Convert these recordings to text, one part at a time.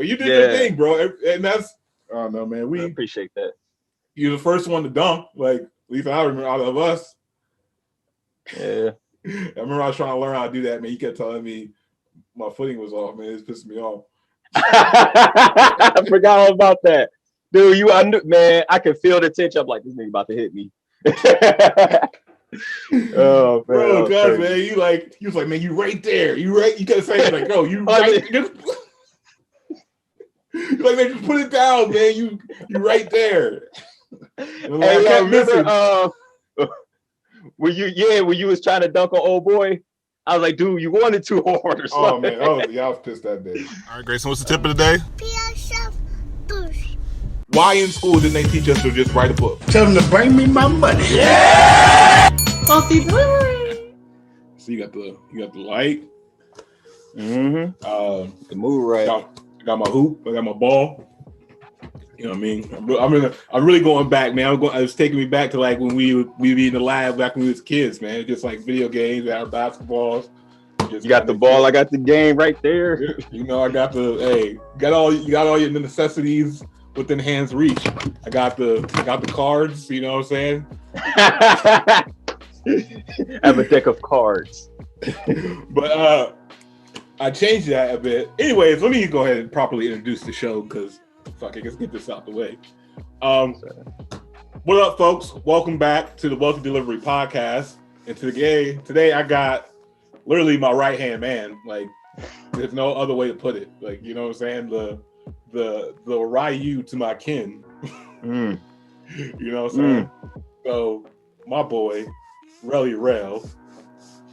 But you did your thing, bro. And that's, I don't know, man. I appreciate that. You're the first one to dunk. Like, at least I remember out of us. Yeah. I remember I was trying to learn how to do that, man. You kept telling me my footing was off, man. It's pissing me off. I forgot all about that. Dude, man, I can feel the tension. I'm like, this nigga about to hit me. Oh, man, bro, God, man, you was like, man, you right there. You kept saying, like, oh, you right there. You're like, man, just put it down, man. You right there. And hey, I remember when you was trying to dunk on old boy, I was like, dude, you wanted too hard or something. Oh, man, I was pissed that day. All right, Grayson, what's the tip of the day? Why in school didn't they teach us to just write a book? Tell them to bring me my money. Yeah! Coffee boy. So you got the light. Mm-hmm. The move right. I got my hoop. I got my ball. You know what I mean? I'm really going back, man. It's taking me back to like when we be in the lab back when we was kids, man. Just like video games, our basketballs. You got the ball. I got the game right there. You know, I got you got all your necessities within hand's reach. I got the cards. You know what I'm saying? I have a deck of cards. But I changed that a bit. Anyways, let me go ahead and properly introduce the show because fuck it, let's get this out the way. What up, folks? Welcome back to the Wealthy Delivery Podcast. And today I got literally my right hand man. Like, there's no other way to put it. Like, you know what I'm saying? The Ryu to my kin. You know what I'm saying? So my boy, Rell.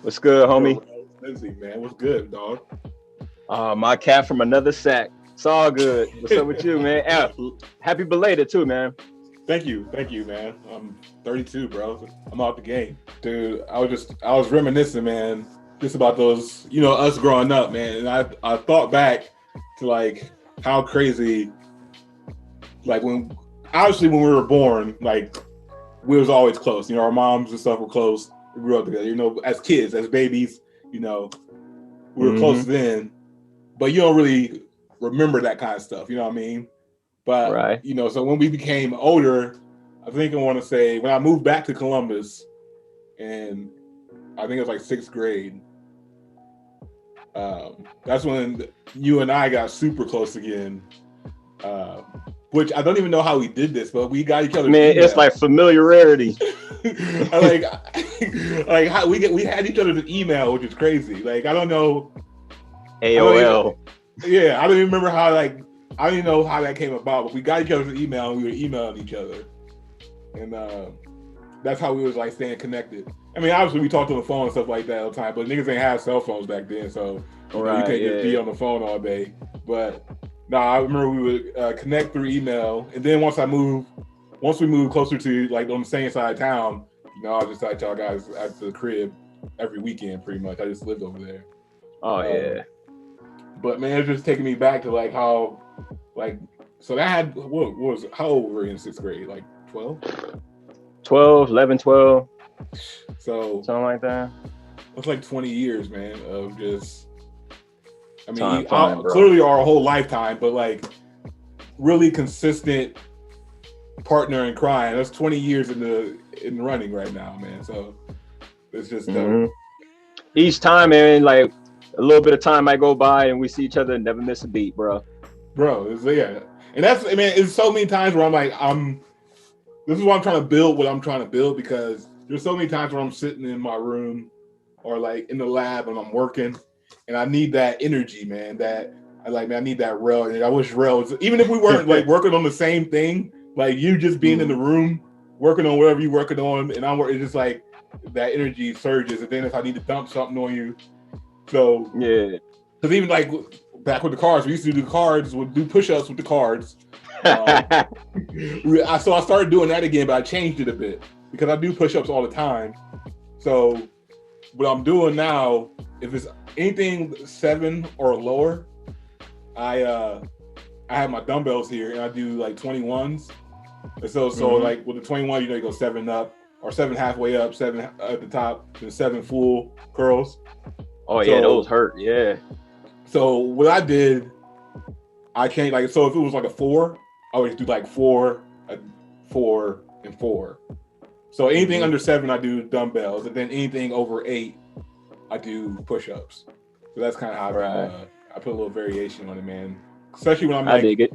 What's good, homie? Lenzy, man. What's good, dog? My cat from another sack. It's all good. What's up with you, man? Happy belated too, man. Thank you, man. I'm 32, bro. I'm out the game, dude. I was reminiscing, man, just about those, you know, us growing up, man. And I thought back to like how crazy, like when we were born, like we was always close. You know, our moms and stuff were close. We grew up together. You know, as kids, as babies, you know, we were close then, but you don't really remember that kind of stuff. You know what I mean? But, right. You know, so when we became older, I want to say when I moved back to Columbus, and I think it was like 6th grade, that's when you and I got super close again, which I don't even know how we did this, but we got each other. Man, email. It's like familiarity. like how we had each other's email, which is crazy. Like, I don't know. AOL. I don't even remember how, like, I don't even know how that came about, but we got each other's email and we were emailing each other. And that's how we was like staying connected. I mean, obviously we talked on the phone and stuff like that all the time, but niggas ain't have cell phones back then, so you can't just be on the phone all day. But I remember we would connect through email, and then once we moved closer to like on the same side of town, you know, I just like y'all guys at the crib every weekend pretty much. I just lived over there. Oh yeah. But man, it's just taking me back to like how, like, so that had, what was it? How old were you in 6th grade? Like 12? 11, 12. So something like that. It's like 20 years, man, of just, I mean, flying, clearly our whole lifetime, but like really consistent partner in crime. That's 20 years in running right now, man. So it's just dope. Each time, man, like a little bit of time might go by and we see each other and never miss a beat, bro. And that's, I mean, it's so many times where I'm like, this is why I'm trying to build what I'm trying to build, because there's so many times where I'm sitting in my room or like in the lab and I'm working and I need that energy, man, I need that Rell. And I wish Rell was, even if we weren't like working on the same thing, like you just being in the room, working on whatever you're working on, and it's just like that energy surges. And then if I need to dump something on you, so yeah, because even like back with the cards, we used to do cards, would do push-ups with the cards. So I started doing that again, but I changed it a bit because I do push-ups all the time. So what I'm doing now, if it's anything 7 or lower, I have my dumbbells here and I do like 21s. And so like with the 21, you know, you go 7 up or 7 halfway up, 7 at the top, then 7 full curls. Oh yeah, those hurt. Yeah. So what I did, I can't like. So if it was like a 4, I always do like 4, 4, and 4. So anything under 7, I do dumbbells, and then anything over 8, I do push-ups. So that's kind of how I put a little variation on it, man. Especially when I'm like, I dig it.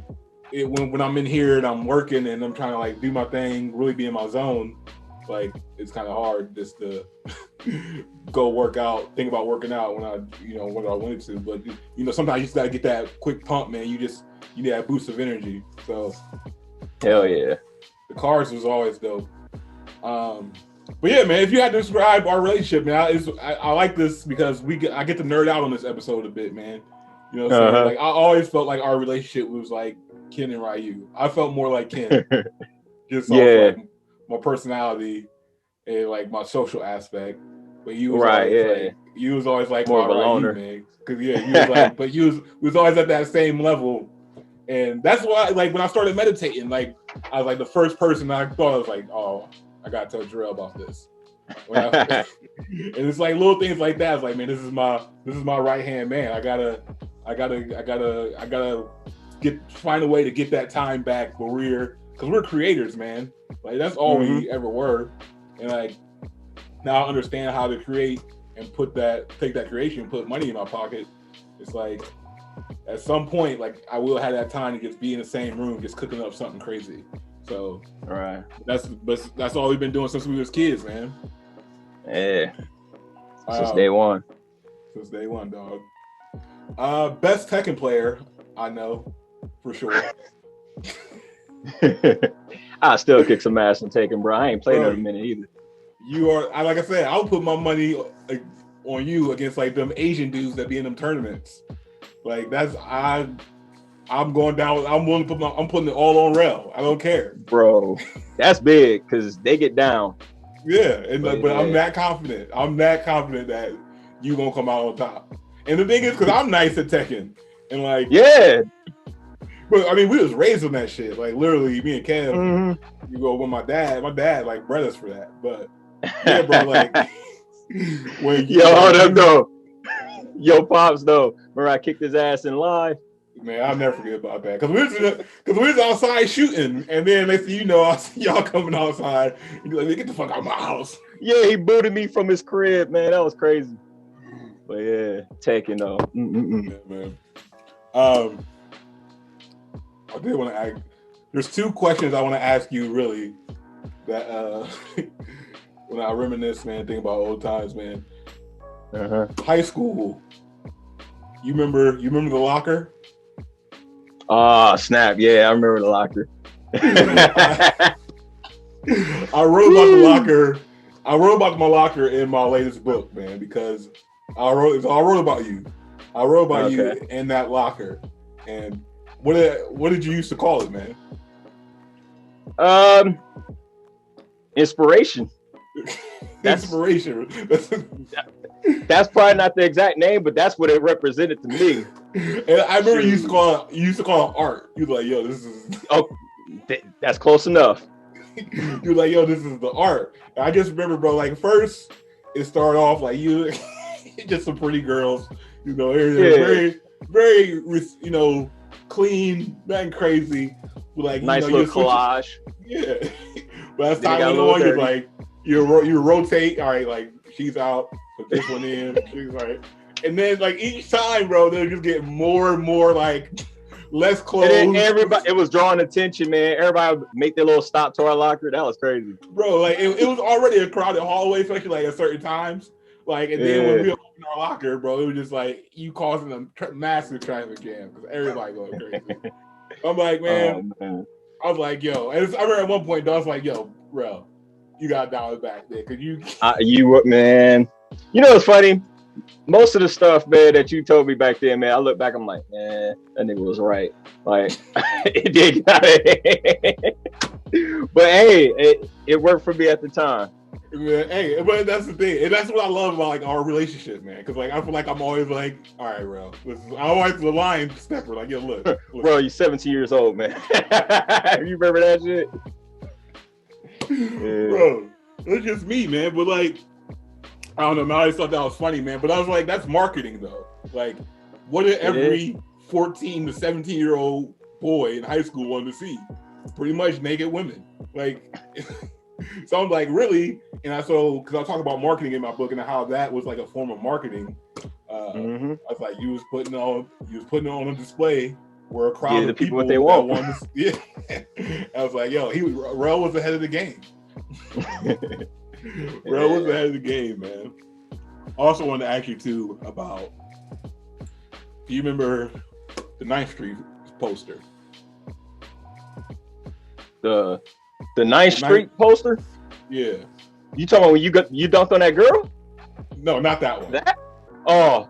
When I'm in here and I'm working and I'm trying to like do my thing, really be in my zone. Like it's kind of hard just to go work out, think about working out when I wanted to. But sometimes you just gotta get that quick pump, man. You need that boost of energy. So hell yeah, the cars was always dope. But yeah, man, if you had to describe our relationship, man, I like this because I get to nerd out on this episode a bit, man. You know what I'm saying? Like I always felt like our relationship was like Ken and Ryu. I felt more like Ken. Just off like my personality and like my social aspect. But you was always like more of a loner, man. Because you was like, but we was always at that same level. And that's why, like, when I started meditating, like, I was like the first person I thought, I was like, oh, I gotta tell Jarrell about this. And it's like little things like that. It's like, man, this is my right hand man. I gotta find a way to get that time back because we're creators, man. Like that's all we ever were. And like now I understand how to create and take that creation, put money in my pocket. It's like at some point, like I will have that time to just be in the same room, just cooking up something crazy. So that's all we've been doing since we was kids, man. Yeah. Since day one. Since day one, dog. Best Tekken player, I know for sure. I still kick some ass in Tekken, bro. I ain't played in a minute either. You are, like I said, I'll put my money on you against like them Asian dudes that be in them tournaments. Like I'm going down. I'm willing to I'm putting it all on Rell. I don't care, bro. That's big because they get down. Yeah, but I'm that confident. I'm that confident that you gonna come out on top. And the thing is, because I'm nice at Tekken, and like But I mean, we was raised on that shit. Like literally, me and Kev, you go with my dad. My dad like bred us for that. But yeah, bro, like when hold up though. Yo, pops though. Remember I kicked his ass in live. Man, I'll never forget about that. Because we was outside shooting, and then they see I see y'all coming outside. And you're like, get the fuck out of my house. Yeah, he booted me from his crib, man. That was crazy. But yeah, Tekken though. Yeah, man. I did want to ask. There's 2 questions I want to ask you, really. That when I reminisce, man, think about old times, man. High school. You remember the locker? Ah, snap! Yeah, I remember the locker. I wrote about the locker. I wrote about my locker in my latest book, man, because I wrote about you. I wrote about you in that locker. And what did you used to call it, man? Inspiration. Inspiration. That's probably not the exact name, but that's what it represented to me. And I remember you used to call it art. You were like, yo, this is that's close enough. You were like, yo, this is the art. And I just remember, bro, like first it started off like you just some pretty girls, very, very, clean, nothing crazy. Like nice little collage. Yeah. But as time went on, you're like you rotate, all right, like she's out, put this one in, she's right. And then like each time, bro, they're just getting more and more like less clothes. And then everybody, it was drawing attention, man. Everybody would make their little stop to our locker. That was crazy. Bro, like it was already a crowded hallway, especially like at certain times. Like, and then when we opened our locker, bro, it was just like you causing a massive traffic jam because everybody going crazy. I'm like, man, I was like, yo, and I remember at one point, I was like, yo, Rell, you got down back there because man. You know what's funny? Most of the stuff, man, that you told me back then, man, I look back, I'm like, man, that nigga was right. Like, it did. But hey, it worked for me at the time. Man, hey, but that's the thing, and that's what I love about like our relationship, man. Because like I feel like I'm always like, all right, bro, I'm always the line stepper. Like, yo, look. Bro, you're 17 years old, man. You remember that shit? Yeah. Bro, it's just me, man. But like, I don't know, man, I always thought that was funny, man. But I was like, that's marketing though. Like, what did every 14 to 17-year-old boy in high school wanted to see. Pretty much naked women. Like, so I'm like, really? And because I talk about marketing in my book and how that was like a form of marketing. I was like, you was putting it on a display where a crowd of people what they want. Wanted to, yeah. I was like, yo, Rell was ahead of the game. Rell was ahead of the game, man. I also wanted to ask you too about, do you remember the 9th Street poster? The 9th Street poster? Yeah. You talking about when you dunked on that girl? No, not that one. That? Oh.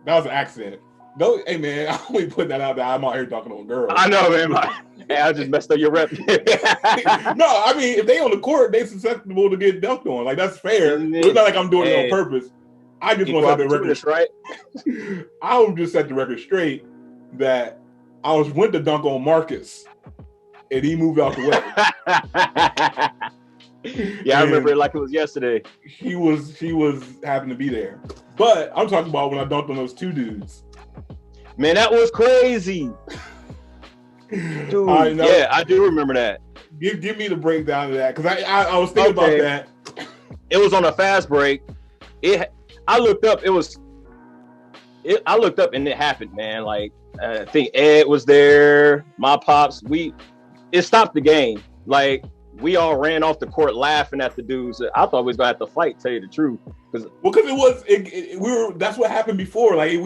That was an accident. No, hey man, I only put that out there. I'm out here dunking on girls. I know, man. Hey, I just messed up your rep. No, I mean, if they on the court, they susceptible to get dunked on. Like, that's fair. It's not like I'm doing it on purpose. I just want to set the record right. I would just set the record straight that I went to dunk on Marcus, and he moved out the way. Yeah, I remember it like it was yesterday. He was happened to be there. But I'm talking about when I dunked on those 2 dudes. Man, that was crazy. Dude, I do remember that. Give me the breakdown of that, because I was thinking about that. It was on a fast break. I looked up. I looked up and it happened, man. Like, I think Ed was there. My pops. It stopped the game. Like, we all ran off the court laughing at the dudes. I thought we was gonna have to fight. Tell you the truth, because that's what happened before. Like, it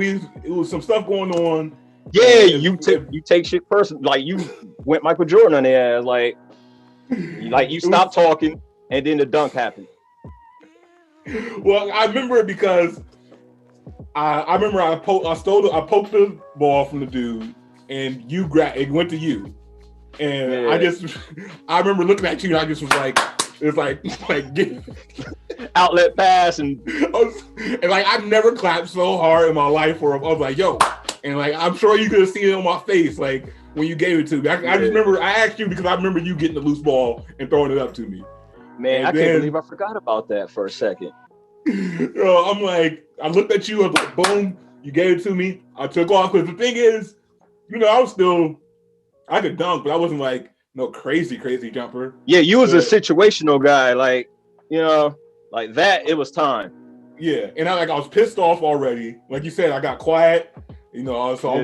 was some stuff going on. Yeah, you take shit personal. Like, you went Michael Jordan on their ass. Like you stopped talking, and then the dunk happened. Well, I remember it because I remember I poked the ball from the dude, and it went to you, and I remember looking at you, and I just was like, it's like outlet pass, and like I've never clapped so hard in my life. Where I was like, yo, and like I'm sure you could have seen it on my face, like when you gave it to me. I just remember I asked you because I remember you getting the loose ball and throwing it up to me. Man, I can't believe I forgot about that for a second. I'm like, I looked at you, I was like, boom, you gave it to me. I took off, because the thing is, I could dunk, but I wasn't like no crazy jumper. Yeah, you was a situational guy, like, like that, it was time. Yeah, and I was pissed off already. Like you said, I got quiet, so I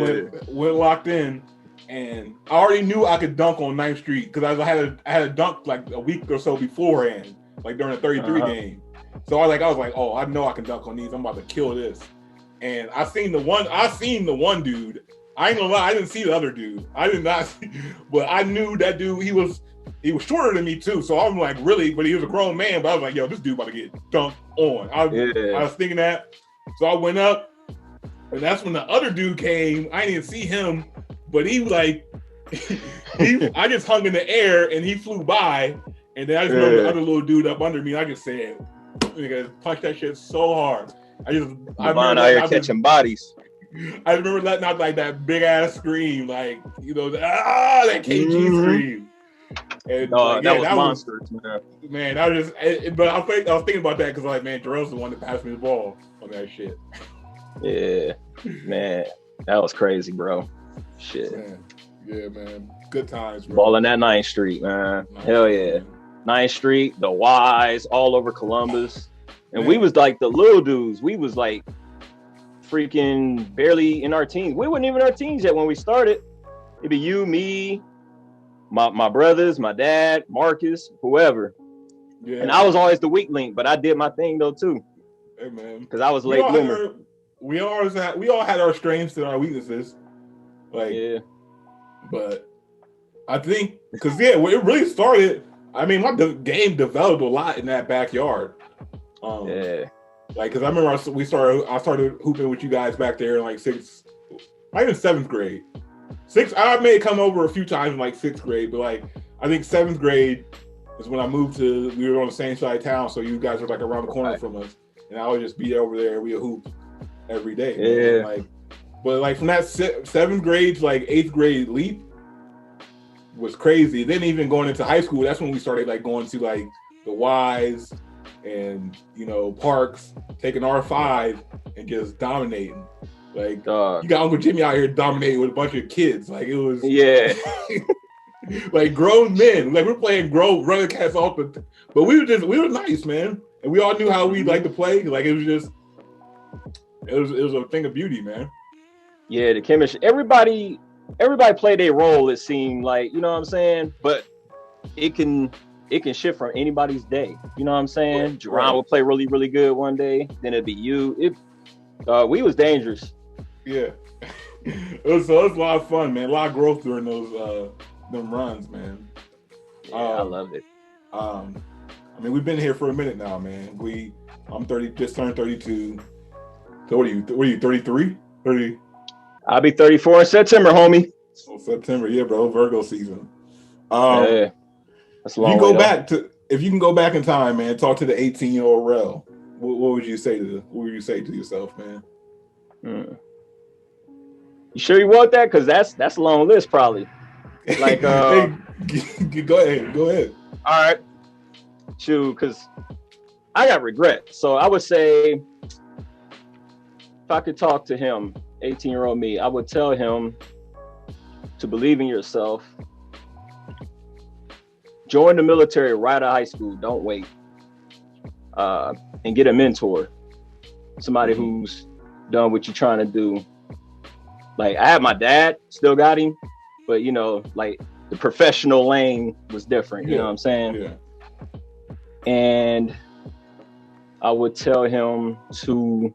went locked in. And I already knew I could dunk on 9th Street because I had a dunk like a week or so beforehand, like during a 33 game. So I was like, oh, I know I can dunk on these. I'm about to kill this. And I seen the one dude. I ain't gonna lie, I didn't see the other dude. I did not see, but I knew that dude. He was shorter than me too. So I'm like, really? But he was a grown man. But I was like, yo, this dude about to get dunked on. I was thinking that. So I went up, and that's when the other dude came. I didn't even see him. But I just hung in the air and he flew by, and then I just remember the other little dude up under me. I just said, "Nigga, punch that shit so hard." I remember out here catching bodies. I remember letting out like that big ass scream, like that KG scream. And that was monsters, man. Man, that was just. But I was thinking about that because like, man, Jarrell's the one that passed me the ball on that shit. Yeah, man, that was crazy, bro. Shit. Man. Yeah, man. Good times, bro. Balling at 9th Street, man. Hell yeah. 9th Street, the Y's, all over Columbus. And we was like the little dudes. We was like freaking barely in our teens. We weren't even in our teens yet when we started. It'd be you, me, my brothers, my dad, Marcus, whoever. Yeah. And I was always the weak link, but I did my thing though too. Hey, man. Because I was late bloomer. We all had our strengths and our weaknesses. Like, yeah, but I think because it really started. I mean, my game developed a lot in that backyard. Like, because I remember I started hooping with you guys back there in like not even 7th grade. I may come over a few times in like 6th grade, but like I think 7th grade is when I moved to. We were on the same side of town, so you guys were like around the corner from us, and I would just be over there. We would hoop every day. Yeah, like. But like from that 7th grade to like 8th grade leap was crazy. Then even going into high school, that's when we started like going to like the Y's and Parks, taking R5 and just dominating. Like you got Uncle Jimmy out here dominating with a bunch of kids. Like it was like grown men. Like we're playing grown running cats off, but we were nice, man, and we all knew how we like to play. Like it was a thing of beauty, man. Yeah, the chemistry. Everybody played their role. It seemed like, you know what I'm saying, but it can shift from anybody's day. You know what I'm saying? Jarrell will play really, really good one day. Then it'd be you. We was dangerous. Yeah. it was a lot of fun, man. A lot of growth during those them runs, man. Yeah, I love it. I mean, we've been here for a minute now, man. I'm 30, just turned 32. So what are you 33? 30? I'll be 34 in September, homie. Oh, September, yeah, bro. Virgo season. Yeah. That's a long if you can go back in time, man, talk to the 18-year-old Rell. What would you say to yourself, man? You sure you want that? Because that's a long list, probably. Like, hey, go ahead. All right, shoot, because I got regret. So I would say, if I could talk to him, 18-year-old me, I would tell him to believe in yourself. Join the military right out of high school. Don't wait. And get a mentor, somebody who's done what you're trying to do. Like I have my dad, still got him, but you know, like the professional lane was different. You know what I'm saying? Yeah. And I would tell him to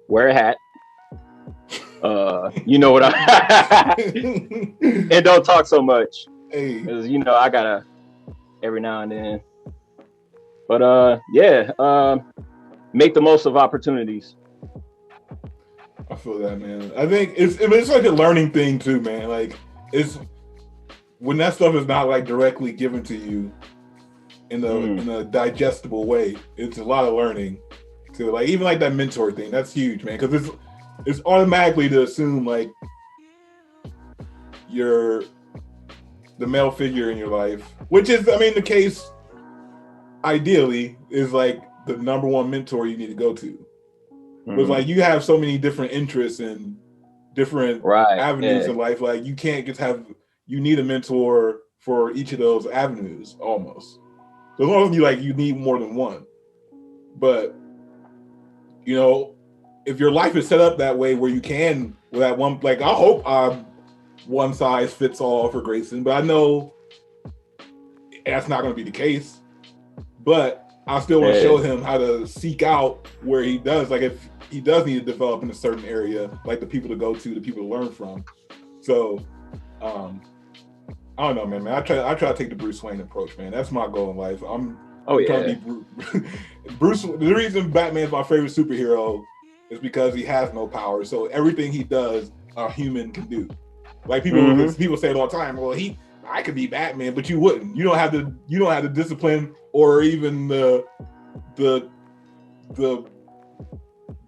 wear a hat. You know what and don't talk so much. Because you know I gotta every now and then. But make the most of opportunities. I feel that, man. I think it's like a learning thing too, man. Like it's when that stuff is not like directly given to you in a digestible way. It's a lot of learning to like even like that mentor thing. That's huge, man. Because it's automatically to assume like you're the male figure in your life, which is, I mean, the case ideally is like the number one mentor you need to go to. Because like you have so many different interests and different avenues in life. Like you can't just you need a mentor for each of those avenues almost. So as long as you need more than one. But you know, if your life is set up that way where you can with that one, like I hope I'm one size fits all for Grayson, but I know that's not going to be the case. But I still want to show him how to seek out where he does. Like if he does need to develop in a certain area, like the people to go to, the people to learn from. So I don't know, man. I try to take the Bruce Wayne approach, man. That's my goal in life. I'm trying to be Bruce. The reason Batman's my favorite superhero is because he has no power. So everything he does, a human can do. Like people say it all the time. Well, I could be Batman, but you wouldn't. You don't have the discipline or even the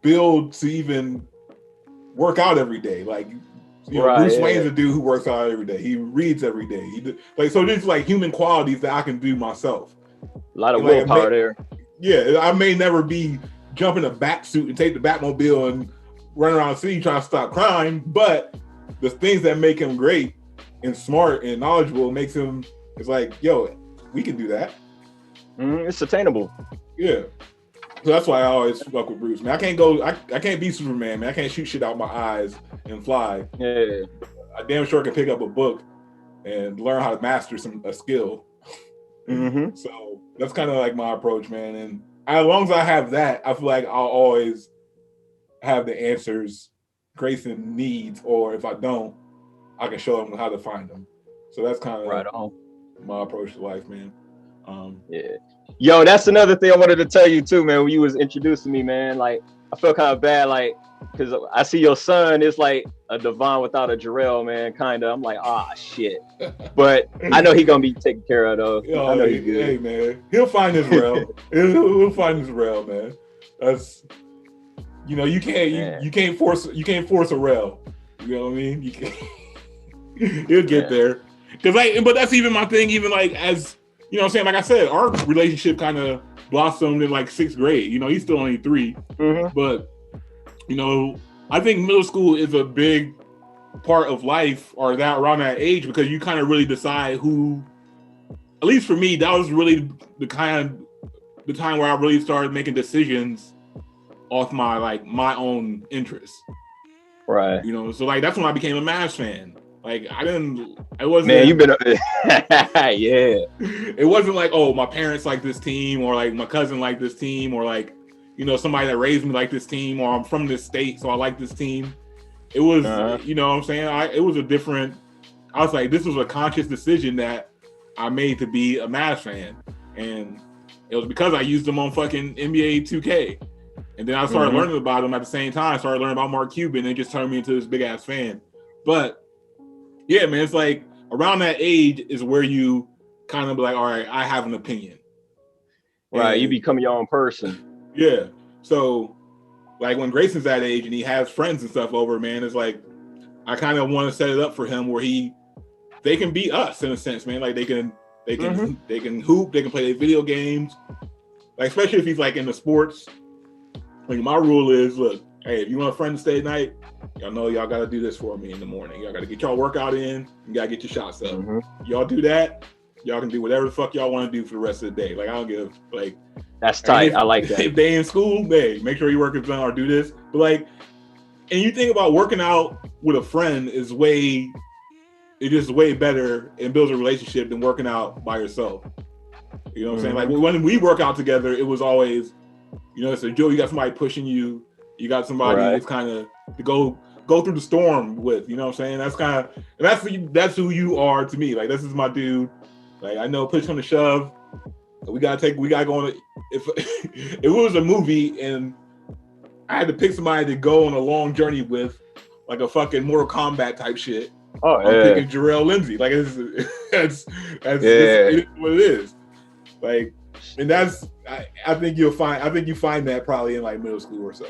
build to even work out every day. Like Bruce Wayne's a dude who works out every day. He reads every day. So there's like human qualities that I can do myself. A lot of willpower there. Yeah, I may never be jumping a bat suit and take the Batmobile and run around the city trying to stop crime, but the things that make him great and smart and knowledgeable makes him. It's like, yo, we can do that. It's attainable. Yeah. So that's why I always fuck with Bruce, man. I can't be Superman, man. I can't shoot shit out my eyes and fly. Yeah. I damn sure can pick up a book and learn how to master a skill. So that's kind of like my approach, man. And as long as I have that, I feel like I'll always have the answers Grayson needs, or if I don't, I can show him how to find them. So that's kind of right on my approach to life, man. Yo, that's another thing I wanted to tell you too, man. When you was introducing me, man, like I felt kind of bad, like because I see your son is like a Devon without a Jarrell, man. Kind of. I'm like, shit. But I know he's gonna be taken care of though. Yo, I know he's good. Hey, man, he'll find his Rell. he'll find his Rell, man. That's you can't force a Rell. You know what I mean? You can't. He'll get there. But that's even my thing. Even like as you know what I'm saying? Like I said, our relationship kind of blossomed in like 6th grade. He's still only 3. But, I think middle school is a big part of life, or that around that age, because you kind of really decide who. At least for me, that was really the time where I really started making decisions off my own interests. Right. You know, so like that's when I became a Mavs fan. Like it wasn't. Man, you've been yeah. It wasn't like, oh, my parents like this team, or like my cousin like this team, or like, you know, somebody that raised me like this team, or I'm from this state, so I like this team. It was, you know what I'm saying? It was a different. I was like, this was a conscious decision that I made to be a Mavs fan, and it was because I used them on fucking NBA 2K, and then I started learning about them at the same time. I started learning about Mark Cuban, and it just turned me into this big ass fan. But yeah, man, it's like around that age is where you kind of be like, all right, I have an opinion. Right, and, you become your own person. Yeah, so like when Grayson's that age and he has friends and stuff over, man, it's like I kind of want to set it up for him where they can be us in a sense, man. Like they can hoop, they can play their video games. Like especially if he's like in the sports. Like my rule is, look, hey, if you want a friend to stay at night, y'all know y'all gotta do this for me in the morning. Y'all gotta get y'all workout in, you gotta get your shots up. Y'all do that, y'all can do whatever the fuck y'all want to do for the rest of the day. Like I don't give like that's tight. I like that. If they in school, hey, make sure your work is done or do this. But like, and you think about working out with a friend is way better and builds a relationship than working out by yourself. You know what I'm saying? Like when we work out together, it was always, you know, it's a joke. You got somebody pushing you. You got somebody that's kind of to go through the storm with. You know what I'm saying? That's kind of that's who you are to me. Like this is my dude. Like I know push on the shove. We gotta go on. If it was a movie and I had to pick somebody to go on a long journey with, like a fucking Mortal Kombat type shit. Oh, I'm picking Jarrell Lenzy. Like that's what it is. Like, and that's I think you find that probably in like middle school or so.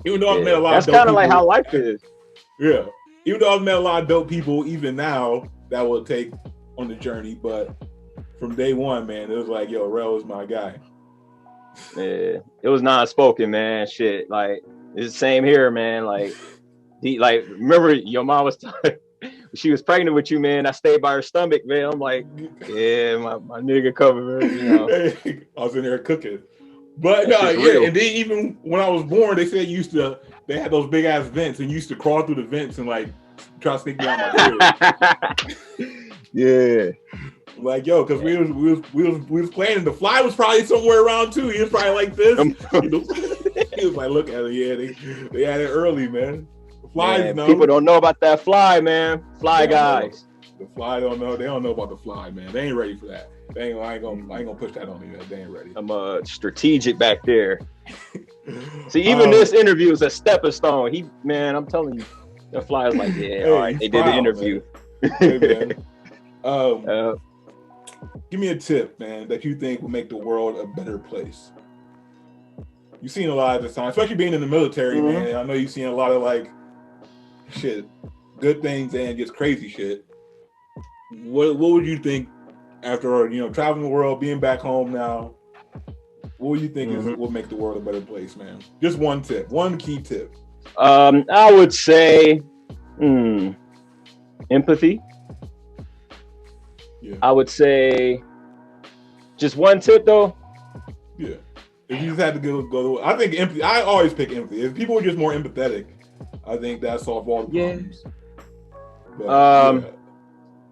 Even though I've met a lot of dope people. That's kind of like how life is. Yeah. Even though I've met a lot of dope people, even now that will take on the journey, but from day one, man, it was like, yo, Rell is my guy. Yeah, it was non-spoken, man. Shit, like it's the same here, man. Like remember your mom was she was pregnant with you, man. I stayed by her stomach, man. I'm like, yeah, my nigga covered her, you know. I was in there cooking. But no, yeah, real. And then even when I was born, they said they had those big ass vents and you used to crawl through the vents and like try to sneak me out my crib. Yeah. Like, yo, because we was playing and the fly was probably somewhere around too. He was probably like this. You know? He was like, look at it, yeah, they had it early, man. The flies, man, people don't know about that fly, man. Fly guys. The fly don't know. They don't know about the fly, man. They ain't ready for that. I ain't gonna push that on you. They ain't ready. I'm strategic back there. See, even this interview is a stepping stone. I'm telling you, the fly is like, yeah, all right, they did the interview. Hey, man. Give me a tip, man, that you think will make the world a better place. You've seen a lot of this time, especially being in the military, man. I know you've seen a lot of like shit, good things and just crazy shit. What would you think after, you know, traveling the world, being back home now? What would you think will make the world a better place, man? Just one tip, one key tip. I would say empathy. Yeah. I would say just one tip though. Yeah. If you just had to go, I think empathy. I always pick empathy. If people were just more empathetic, I think that solves all the problems. But,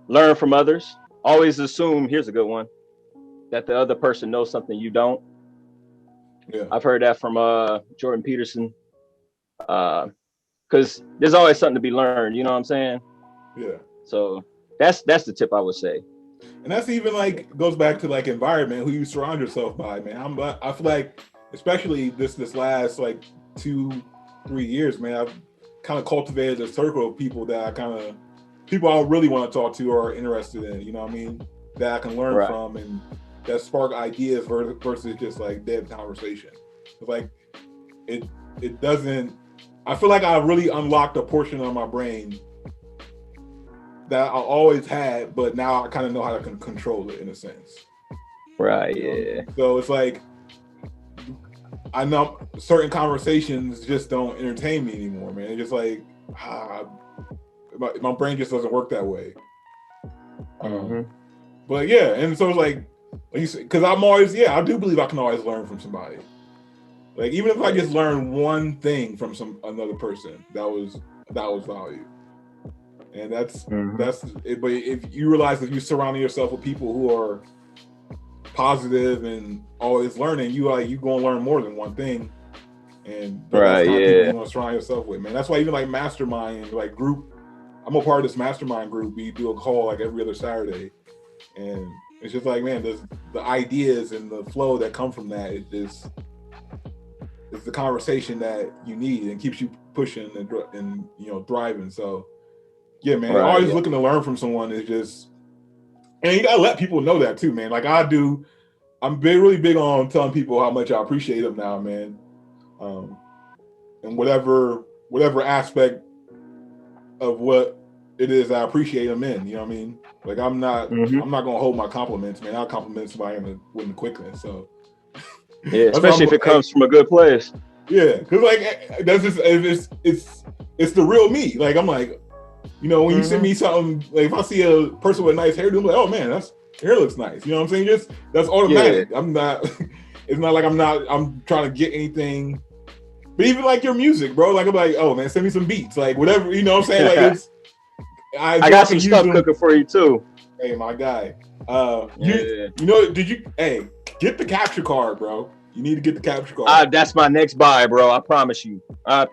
learn from others. Always assume, here's a good one, that the other person knows something you don't. Yeah. I've heard that from Jordan Peterson. Because there's always something to be learned, you know what I'm saying? Yeah. So that's the tip I would say. And that's even like goes back to like environment, who you surround yourself by, man. I feel like, especially this last like 2-3 years, man, I've kind of cultivated a circle of people that people I really want to talk to or are interested in, you know what I mean? That I can learn from and that spark ideas versus just like dead conversation. It's like it doesn't. I feel like I really unlocked a portion of my brain that I always had, but now I kind of know how to control it in a sense. Right. You know? Yeah. So it's like I know certain conversations just don't entertain me anymore, man. It's just like my brain just doesn't work that way. But yeah, and so it's like you said, because I'm always, I do believe I can always learn from somebody. Like even if I just learn one thing from another person, that was value. And that's it. But if you realize that you're surrounding yourself with people who are positive and always learning, you gonna learn more than one thing. And that's kind of people you want to surround yourself with, man. That's why even like mastermind, like group, I'm a part of this mastermind group. We do a call like every other Saturday, and it's just like, man, the ideas and the flow that come from that is the conversation that you need and keeps you pushing and thriving. So yeah, man, always looking to learn from someone is just, and you gotta let people know that too, man. Like I do, I'm really big on telling people how much I appreciate them now, man. And whatever aspect of what it is I appreciate them in, you know what I mean? Like I'm not gonna hold my compliments, man. I'll compliment somebody with the quickness. So yeah, especially if it comes from a good place. Yeah, because like that's just it's the real me. Like I'm like, when you send me something, like if I see a person with a nice hairdo, I'm like, oh man, hair looks nice. You know what I'm saying? Just that's automatic. Yeah. I'm not. It's not like I'm trying to get anything. But even like your music, bro. Like I'm like, oh man, send me some beats, like whatever. You know what I'm saying? Like it's. I got some stuff cooking for you too. Hey, my guy. Did you? Hey, get the capture card, bro. You need to get the capture card. That's my next buy, bro. I promise you. I'm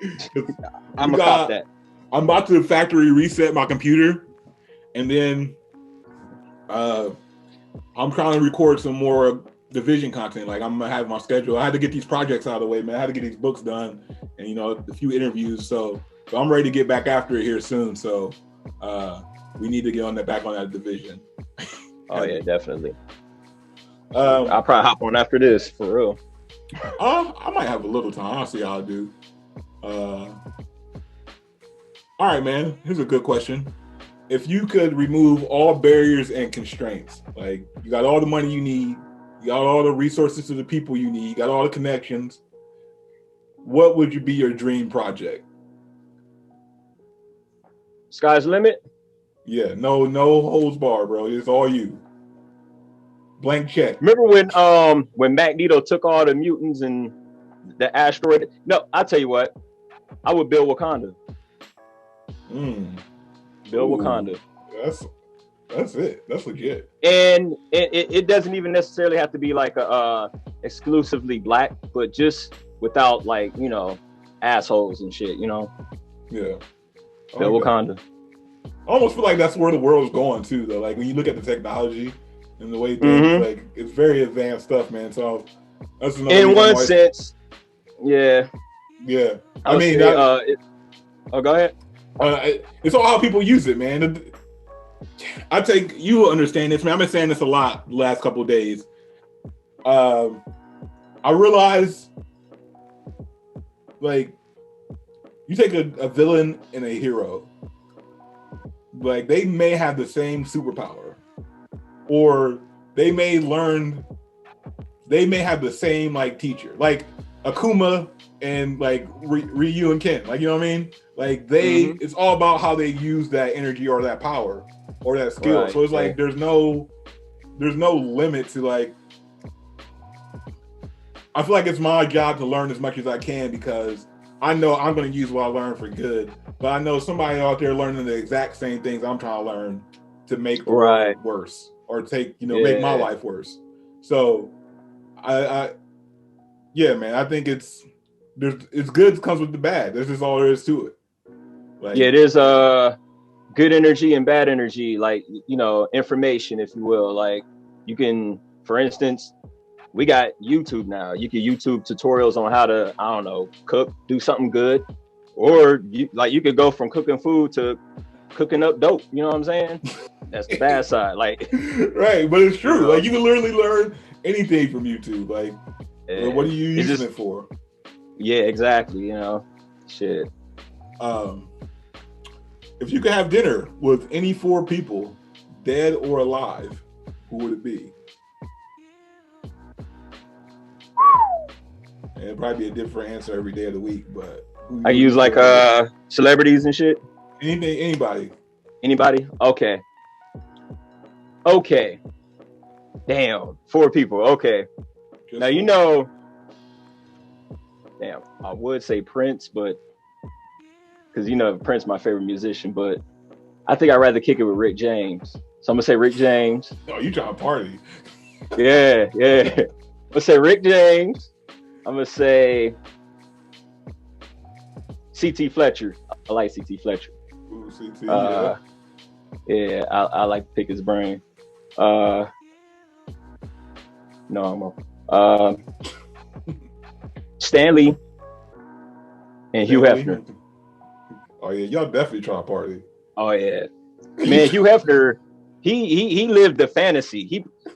gonna cop that. I'm about to factory reset my computer, and then I'm trying to record some more division content. Like I'm gonna have my schedule. I had to get these projects out of the way, man. I had to get these books done, and a few interviews. So I'm ready to get back after it here soon. So we need to get back on that division. Oh yeah, definitely. I'll probably hop on after this for real. I might have a little time. I'll see how I do. All right, man. Here's a good question. If you could remove all barriers and constraints, like you got all the money you need, you got all the resources to the people you need, you got all the connections, what would be your dream project? Sky's the limit? Yeah, no holds barred, bro. It's all you. Blank check. Remember when Magneto took all the mutants and the asteroid? No, I'll tell you what. I would build Wakanda. Build Wakanda. That's it. That's legit. And it doesn't even necessarily have to be like a exclusively black, but just without like assholes and shit. Yeah. Build Wakanda. I almost feel like that's where the world's going too, though. Like when you look at the technology and the way things like it's very advanced stuff, man. So that's another. In one sense, yeah. Yeah. I mean, go ahead. It's all how people use it, man. You will understand this, man. I've been saying this a lot the last couple of days. I realize, like, you take a villain and a hero, like they may have the same superpower, or they may have the same like teacher, like Akuma and like Ryu and Ken, like, you know what I mean? Like it's all about how they use that energy or that power or that skill. Right, so it's like there's no limit to like. I feel like it's my job to learn as much as I can because I know I'm going to use what I learn for good. But I know somebody out there learning the exact same things I'm trying to learn to make the world worse or make my life worse. So yeah, man, I think it's good comes with the bad. This is all there is to it. Like, yeah, there's good energy and bad energy, like, information, if you will. Like you can, for instance, we got YouTube now. You can YouTube tutorials on how to, I don't know, cook, do something good. Or you could go from cooking food to cooking up dope. You know what I'm saying? That's the bad side. Like, right, but it's true. Like you can literally learn anything from YouTube. Like, what are you using it for? Yeah, exactly. Shit. If you could have dinner with any 4 people, dead or alive, who would it be? And it'd probably be a different answer every day of the week, but I use like celebrities and shit. Anybody. Okay. Damn, 4 people. Okay. Just now you know. Damn, I would say Prince, but because Prince my favorite musician, but I think I'd rather kick it with Rick James. So I'm gonna say Rick James. Oh, you trying to party? Yeah. I'm gonna say Rick James. I'm gonna say C.T. Fletcher. I like C.T. Fletcher. Ooh, C.T. Yeah. Yeah, I like to pick his brain. No, I'm Stanley and Hugh Hefner. Oh yeah, y'all definitely trying to party. Oh yeah, man, Hugh Hefner, he lived the fantasy.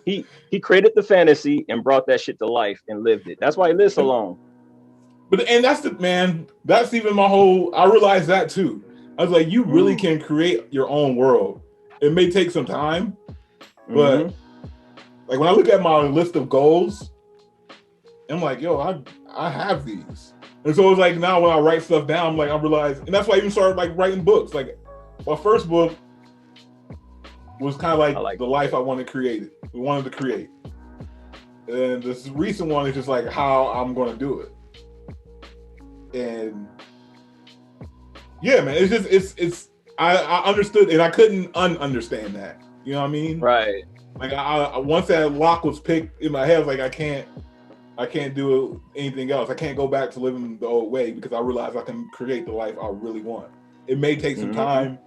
He created the fantasy and brought that shit to life and lived it. That's why he lived so long. But that's even my whole. I realized that too. I was like, you really can create your own world. It may take some time, but like when I look at my list of goals, I'm like, yo, I have these. And so it's like now when I write stuff down, I'm like, I realize, and that's why I even started like writing books. Like my first book was kind of like the life I wanted to create. And this recent one is just like how I'm going to do it. And yeah, man, it's I understood and I couldn't understand that. You know what I mean? Right. Like I once that lock was picked in my head, I was like, I can't do anything else. I can't go back to living the old way because I realize I can create the life I really want. It may take some time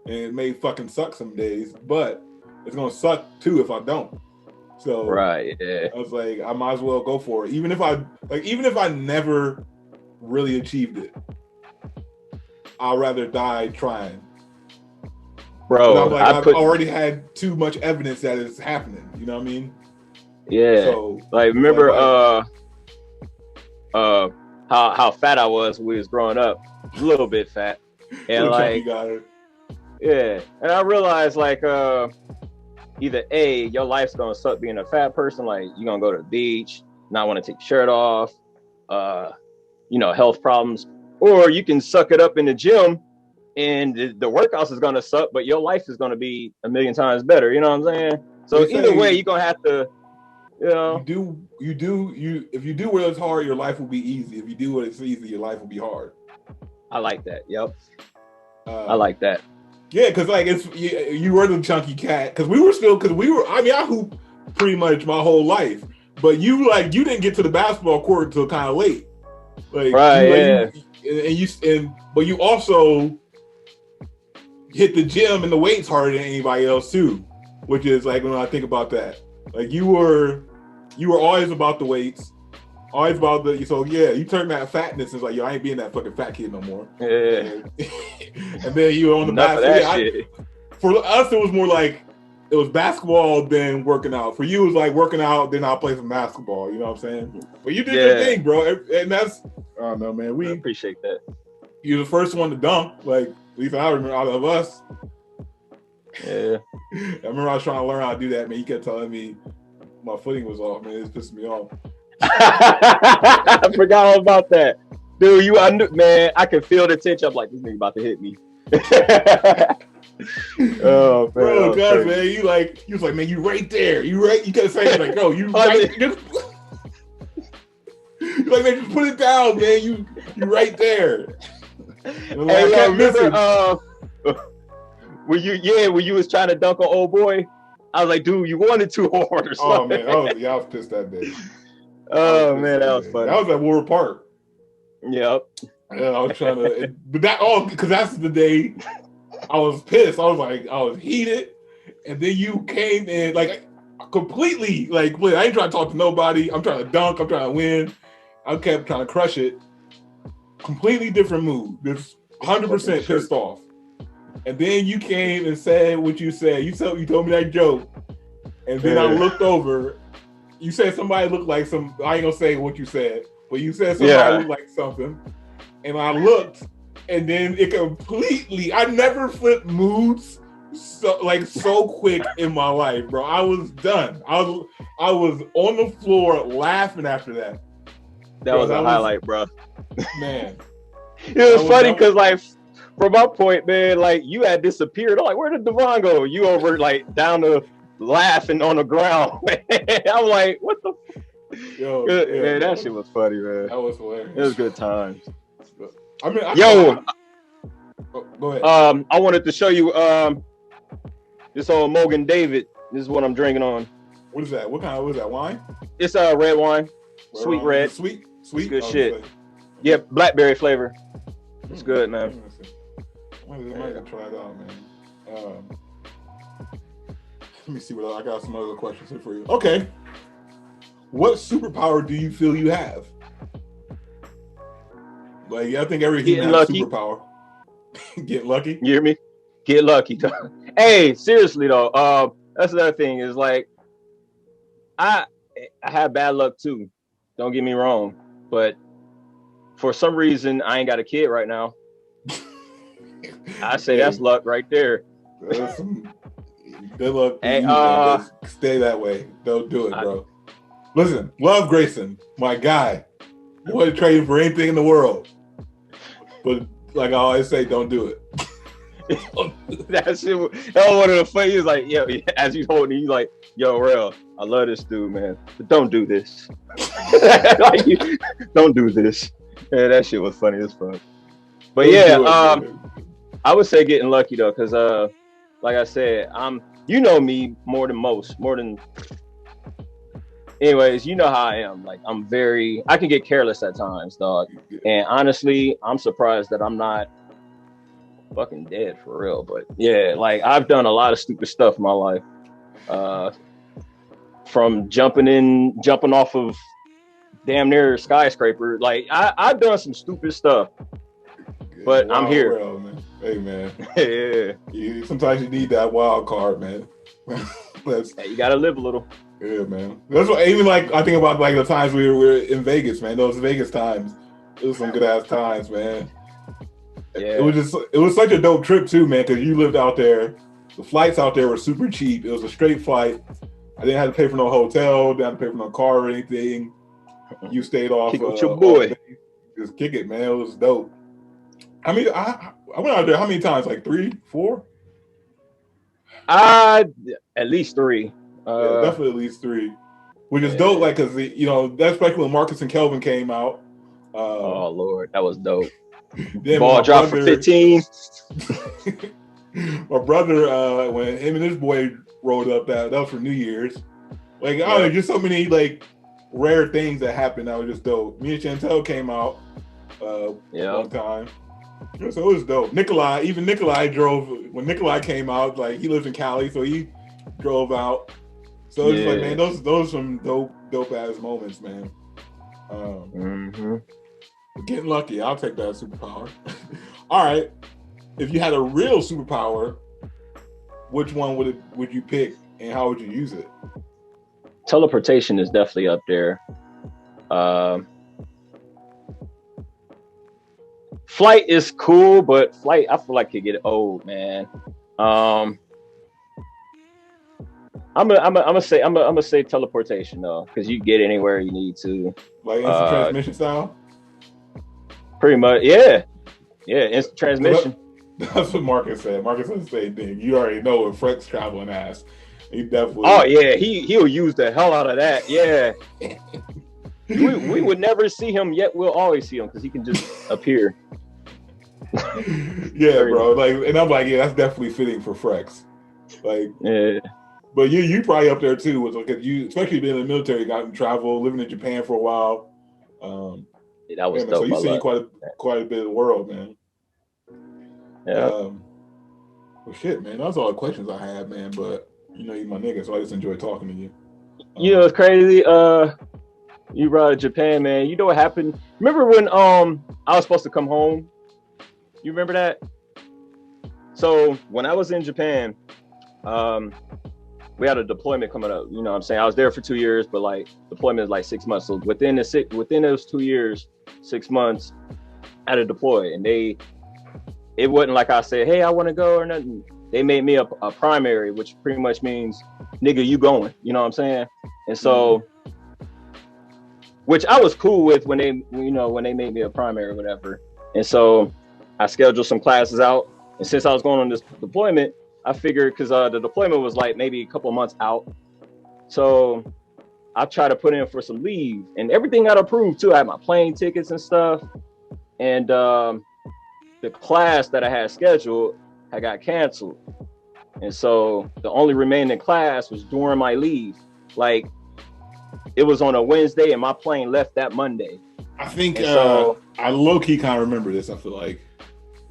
and it may fucking suck some days, but it's gonna suck too if I don't. So right, yeah. I was like, I might as well go for it. Even if I never really achieved it, I'd rather die trying. Bro, Like, I've already had too much evidence that it's happening. You know what I mean? Yeah. So, like, remember how fat I was when we was growing up? A little bit fat. And like, yeah. And I realized like either A, your life's gonna suck being a fat person, like you're gonna go to the beach, not want to take your shirt off, health problems, or you can suck it up in the gym and the workouts is gonna suck, but your life is gonna be a million times better. You know what I'm saying? So either way, you're gonna have to, if you do what it's hard, your life will be easy. If you do what it's easy, your life will be hard. I like that. Yep. I like that. Yeah, because like you were the chunky cat. Because I hooped pretty much my whole life, but you didn't get to the basketball court until kind of late. Like, right. But you also hit the gym and the weights harder than anybody else too, which is like when I think about that, like you were always about the weights, always about you turned that fatness and it's like, yo, I ain't being that fucking fat kid no more. Yeah. And then you were on the basketball. For us, it was more like it was basketball than working out. For you, it was like working out, then I'll play some basketball. You know what I'm saying? But you did your thing, bro. And that's, I don't know, man. I appreciate that. You're the first one to dunk. Like, at least I remember out of us. Yeah. I remember I was trying to learn how to do that, man. You kept telling me my footing was off, man. It's pissing me off. I forgot all about that. Dude, man, I could feel the tension. I'm like, this nigga about to hit me. Oh, man. Bro, God, man, you was like, man, you right there. You kept saying, like, bro, you right there. You're like, man, just put it down, man. You right there. And hey, I remember when you was trying to dunk on old boy, I was like, dude, you wanted too hard or something. Oh man, I was pissed that day. Oh man, that was funny. That was at Warwick Park. Yep. Yeah, I was trying to, but because that's the day I was pissed. I was heated, and then you came in like completely like, I ain't trying to talk to nobody. I'm trying to dunk. I'm trying to win. I kept trying to crush it. Completely different mood. Just 100% pissed off. And then you came and said what you said. You told me that joke. And then I looked over. You said somebody looked like I ain't gonna say what you said, but you said somebody looked like something. And I looked, and then it completely, I never flipped moods so quick in my life, bro. I was done. I was on the floor laughing after that. That was a highlight, bro. Man. It was funny because, like, from my point, man, like, you had disappeared. I'm like, where did Devon go? You over, like, down the laughing on the ground. I'm like, what the Yo, man, that shit was funny, man. That was hilarious. It was good times. I mean, go ahead. I wanted to show you this old Mogan David. This is what I'm drinking on. What is that? What is that? Wine? It's red wine. Sweet wine. red. Sweet. It's good shit. Yeah, blackberry flavor. It's good, man. I might try it out, man. Let me see what I got. Some other questions here for you. Okay. What superpower do you feel you have? Like, I think every human has a superpower. Get lucky. You hear me? Get lucky. Hey, seriously though, that's another thing. Is like, I have bad luck too. Don't get me wrong, but for some reason, I ain't got a kid right now. I say that's luck right there. Good luck. Hey, stay that way. Don't do it, bro. Listen, love Grayson, my guy. I wouldn't trade him for anything in the world. But like I always say, don't do it. That shit. That was one of the funny. He's like, yo, as you holding, he's like, yo, Rell, I love this dude, man, but don't do this. Like, don't do this. Yeah, that shit was funny as fuck. But yeah, I would say getting lucky though, because like I said, you know me more than most, anyways, you know how I am. Like, I can get careless at times, dog. And honestly, I'm surprised that I'm not fucking dead for real. But yeah, like, I've done a lot of stupid stuff in my life. From jumping off of damn near a skyscraper. Like, I've done some stupid stuff. But I'm here. Well, man. Hey, man. Yeah. Sometimes you need that wild card, man. Hey, you gotta live a little. Yeah, man. That's what, even like, I think about like the times we were in Vegas, man. Those Vegas times, it was some good ass times, man. Yeah. It was such a dope trip too, man. Because you lived out there. The flights out there were super cheap. It was a straight flight. I didn't have to pay for no hotel. Didn't have to pay for no car or anything. You stayed off. Kick with your boy. Just kick it, man. It was dope. I mean, I went out there how many times? Like 3, 4? At least 3. Yeah, definitely at least 3. Which is dope, like, because, you know, that's like when Marcus and Kelvin came out. Oh, Lord, that was dope. Ball dropped for 15. My brother, when him and his boy rolled up, that was for New Year's. Like, I don't know, just so many, like, rare things that happened that was just dope. Me and Chantel came out one time. So it was dope. Nikolai drove when Nikolai came out. Like, he lives in Cali, so he drove out. So it's like, man, those some dope ass moments, man. Getting lucky, I'll take that superpower. All right, if you had a real superpower, which one would you pick, and how would you use it? Teleportation is definitely up there. Flight is cool, but flight, I feel like could get old, man. I'm gonna say teleportation though, because you get anywhere you need to. Like instant transmission style. Pretty much, yeah. Instant transmission. That's what Marcus said. Marcus said the same thing. You already know what Fred's traveling as. He definitely. Oh yeah, he'll use the hell out of that. Yeah. we would never see him, yet we'll always see him because he can just appear. Yeah, bro. Like, and I'm like, yeah, that's definitely fitting for Frex. Like, yeah. But you probably up there too, because you, especially being in the military, got to travel, living in Japan for a while. That was dope. So you've seen quite a bit of the world, man. Yeah. Well, shit, man. That's all the questions I had, man. But you know, you're my nigga, so I just enjoy talking to you. You know, it's crazy. You brought up Japan, man. You know what happened? Remember when I was supposed to come home? You remember that? So when I was in Japan, we had a deployment coming up. You know what I'm saying? I was there for 2 years, but like deployment is like 6 months. So within those 2 years, 6 months, I had to deploy. And it wasn't like I said, hey, I want to go or nothing. They made me a primary, which pretty much means, nigga, you going. You know what I'm saying? And so which I was cool with when they made me a primary or whatever. And so I scheduled some classes out. And since I was going on this deployment, I figured because the deployment was like maybe a couple of months out. So I tried to put in for some leave and everything got approved too. I had my plane tickets and stuff. And the class that I had scheduled had got canceled. And so the only remaining class was during my leave. Like it was on a Wednesday and my plane left that Monday. I think so, I low-key kind of remember this, I feel like.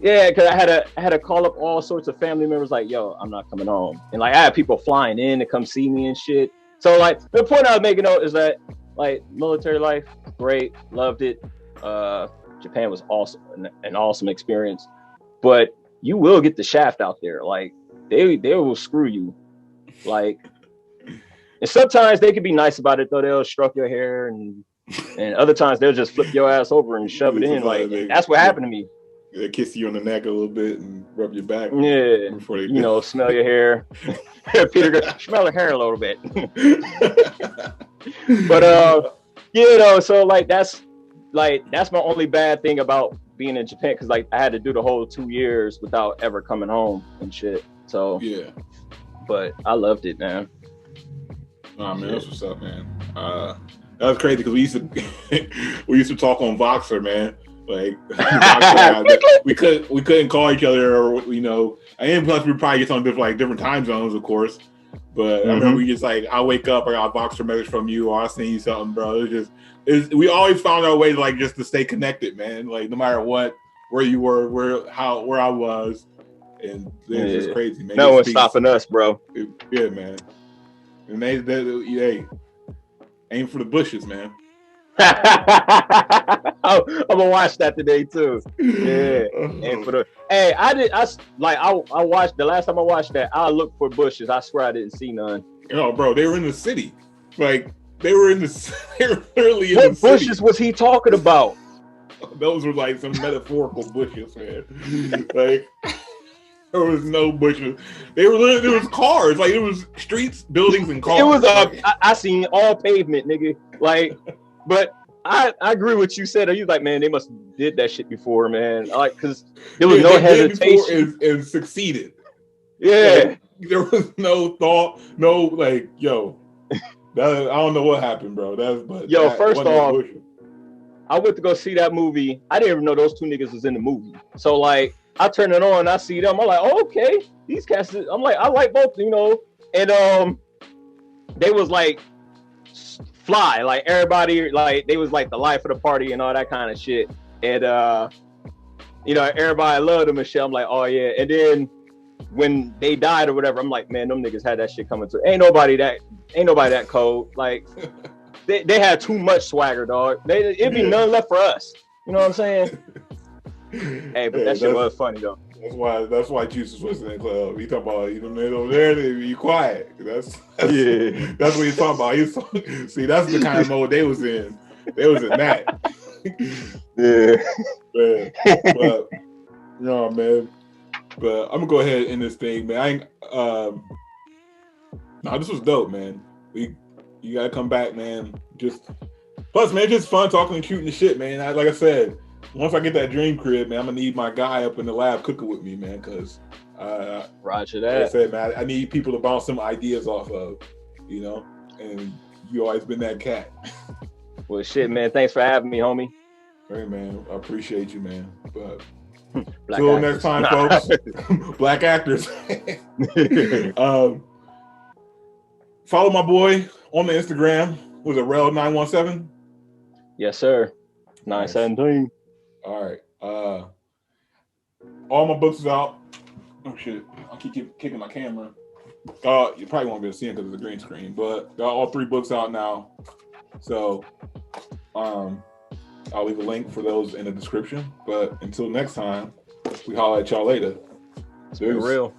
Yeah, because I had to call up all sorts of family members like, yo, I'm not coming home. And like I had people flying in to come see me and shit. So like the point I was making out is that like military life, great, loved it. Japan was awesome, an awesome experience. But you will get the shaft out there. Like they will screw you. Like, and sometimes they can be nice about it though. They'll stroke your hair and other times they'll just flip your ass over and shove it in. Like that's what happened to me. They kiss you on the neck a little bit and rub your back. Yeah, before they smell your hair. Peter, smell your hair a little bit. But so like that's my only bad thing about being in Japan because like I had to do the whole 2 years without ever coming home and shit. So yeah, but I loved it, man. Oh man, that's what's up, man. That was crazy because we used to talk on Voxer, man. Like we couldn't call each other, or and plus we probably get on different time zones, of course. But I remember we just like I wake up, I got a Voxer message from you, or I send you something, bro. We always found our way to just to stay connected, man. Like no matter what, where you were, where I was, and it's just crazy, man. No one's stopping us, bro. Yeah, man. And they aim for the bushes, man. I'm gonna watch that today too. Yeah. And I watched the last time I watched that. I looked for bushes. I swear I didn't see none. Bro, they were in the city. Like they were literally in the city. What bushes was he talking about? Those were like some metaphorical bushes, man. Like there was no bushes. There was cars. Like it was streets, buildings, and cars. It was I seen all pavement, nigga. Like. But I agree with you said. You like, man, they must have did that shit before, man. Like, because there was no hesitation and succeeded. Yeah, there was no thought, no like, yo. I don't know what happened, bro. First off, I went to go see that movie. I didn't even know those two niggas was in the movie. So like, I turn it on, I see them. I'm like, oh, okay, these cats. I'm like, I like both, and they was like. Fly, like everybody, like they was like the life of the party and all that kind of shit. And everybody loved them and shit. I'm like, oh yeah. And then when they died or whatever, I'm like, man, them niggas had that shit coming through. Ain't nobody that cold. Like they had too much swagger, dog. It'd be none left for us. You know what I'm saying? Hey, but that shit was funny though. That's why Juice was in that club. He talking about over there, they be quiet. That's what he's talking about. See, that's the kind of mode they was in. They was in that. Yeah. But man. But I'm gonna go ahead and end this thing, man. This was dope, man. You gotta come back, man. Plus, man, just fun talking and shooting the shit, man. Like I said. Once I get that dream crib, man, I'm gonna need my guy up in the lab cooking with me, man, because Roger that. Like I said, man, I need people to bounce some ideas off of, and you always been that cat. Well, shit, man, thanks for having me, homie. Hey, man, I appreciate you, man. But until next time, folks, black actors. Follow my boy on the Instagram. Was it Rell 917? Yes, sir. 917. All right. All my books is out. Oh shit! I'll keep kicking my camera. You probably won't be able to see it because it's a green screen, but got all 3 books out now. So, I'll leave a link for those in the description. But until next time, we holler at y'all later. It's been real.